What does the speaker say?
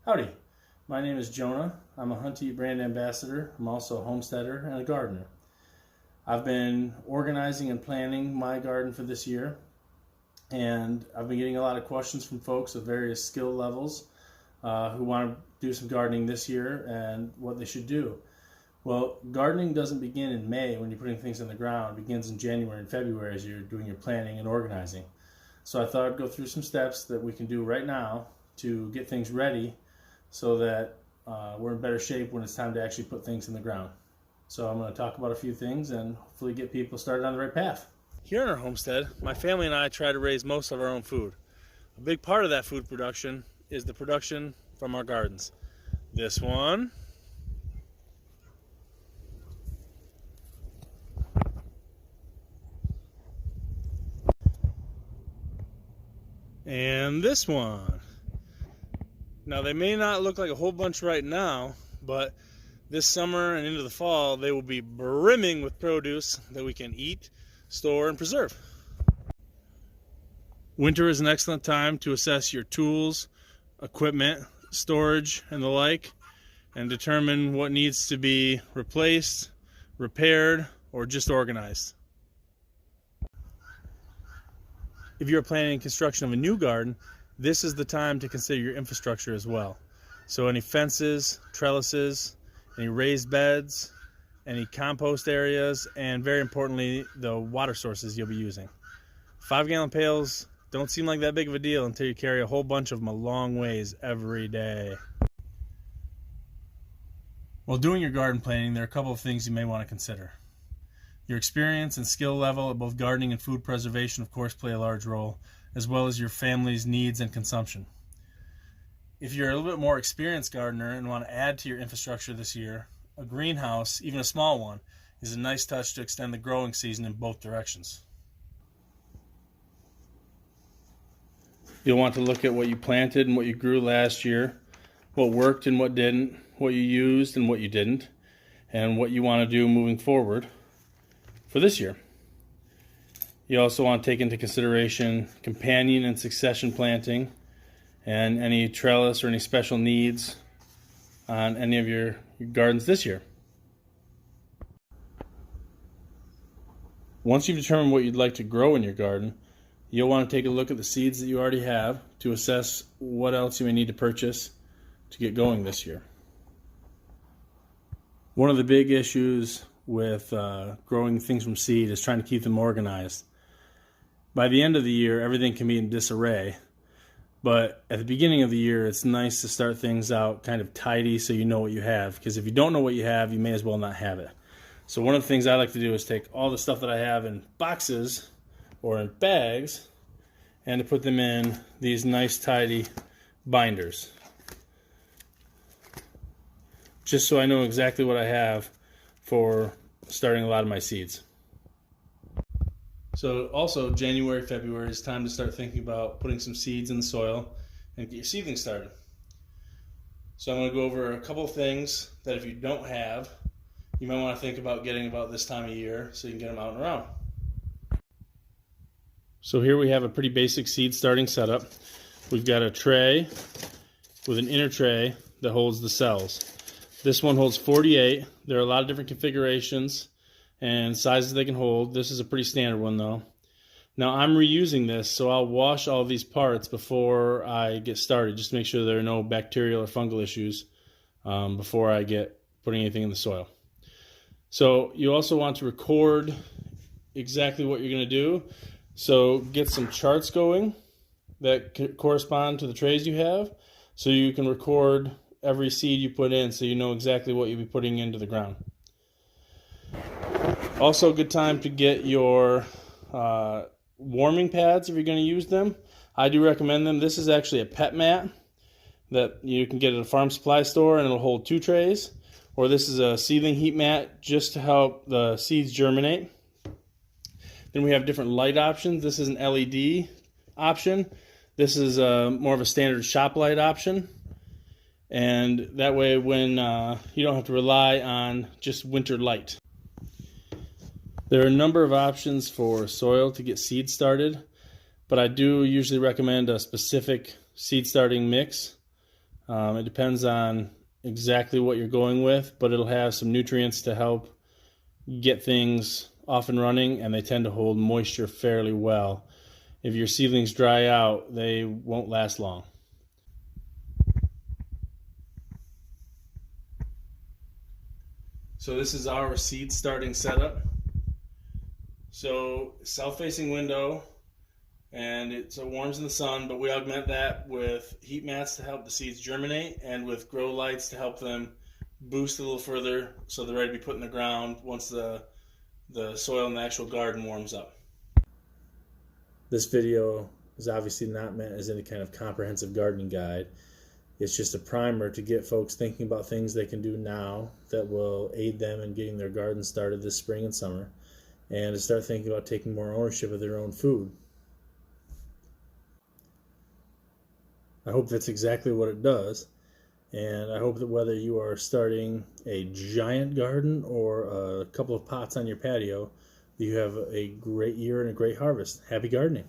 Howdy, my name is Jonah. I'm a Hunt Eat brand ambassador. I'm also a homesteader and a gardener. I've been organizing and planning my garden for this year, and I've been getting a lot of questions from folks of various skill levels who want to do some gardening this year and what they should do. Well, gardening doesn't begin in May when you're putting things in the ground. It begins in January and February as you're doing your planning and organizing. So I thought I'd go through some steps that we can do right now to get things ready so that we're in better shape when it's time to actually put things in the ground. So I'm going to talk about a few things and hopefully get people started on the right path. Here in our homestead, my family and I try to raise most of our own food. A big part of that food production is the production from our gardens. This one, and this one. Now they may not look like a whole bunch right now, but this summer and into the fall they will be brimming with produce that we can eat, store, and preserve. Winter is an excellent time to assess your tools, equipment, storage, and the like, and determine what needs to be replaced, repaired, or just organized. If you're planning construction of a new garden, this is the time to consider your infrastructure as well. So any fences, trellises, any raised beds, any compost areas, and very importantly, the water sources you'll be using. 5-gallon pails don't seem like that big of a deal until you carry a whole bunch of them a long ways every day. While doing your garden planning, there are a couple of things you may want to consider. Your experience and skill level at both gardening and food preservation, of course, play a large role, as well as your family's needs and consumption. If you're a little bit more experienced gardener and want to add to your infrastructure this year, a greenhouse, even a small one, is a nice touch to extend the growing season in both directions. You'll want to look at what you planted and what you grew last year, what worked and what didn't, what you used and what you didn't, and what you want to do moving forward for this year. You also want to take into consideration companion and succession planting and any trellis or any special needs on any of your gardens this year. Once you've determined what you'd like to grow in your garden, you'll want to take a look at the seeds that you already have to assess what else you may need to purchase to get going this year. One of the big issues with growing things from seed is trying to keep them organized. By the end of the year, everything can be in disarray, but at the beginning of the year, it's nice to start things out kind of tidy so you know what you have, because if you don't know what you have, you may as well not have it. So one of the things I like to do is take all the stuff that I have in boxes or in bags and to put them in these nice tidy binders, just so I know exactly what I have for starting a lot of my seeds. So also January, February is time to start thinking about putting some seeds in the soil and get your seedlings started. So I'm going to go over a couple of things that if you don't have, you might want to think about getting about this time of year so you can get them out and around. So here we have a pretty basic seed starting setup. We've got a tray with an inner tray that holds the cells. This one holds 48. There are a lot of different configurations and sizes they can hold. This is a pretty standard one though. Now I'm reusing this, so I'll wash all these parts before I get started, just to make sure there are no bacterial or fungal issues before I get putting anything in the soil. So you also want to record exactly what you're going to do. So get some charts going that correspond to the trays you have, so you can record every seed you put in so you know exactly what you'll be putting into the ground. Also a good time to get your warming pads if you're going to use them. I do recommend them. This is actually a pet mat that you can get at a farm supply store, and it'll hold 2 trays. Or this is a seedling heat mat just to help the seeds germinate. Then we have different light options. This is an LED option. This is more of a standard shop light option. And that way when you don't have to rely on just winter light. There are a number of options for soil to get seeds started, but I do usually recommend a specific seed starting mix. It depends on exactly what you're going with, but it'll have some nutrients to help get things off and running, and they tend to hold moisture fairly well. If your seedlings dry out, they won't last long. So this is our seed starting setup. So south-facing window, and it warms in the sun, but we augment that with heat mats to help the seeds germinate and with grow lights to help them boost a little further so they're ready to be put in the ground once the soil in the actual garden warms up. This video is obviously not meant as any kind of comprehensive gardening guide. It's just a primer to get folks thinking about things they can do now that will aid them in getting their garden started this spring and summer, and to start thinking about taking more ownership of their own food. I hope that's exactly what it does, and I hope that whether you are starting a giant garden or a couple of pots on your patio, you have a great year and a great harvest. Happy gardening!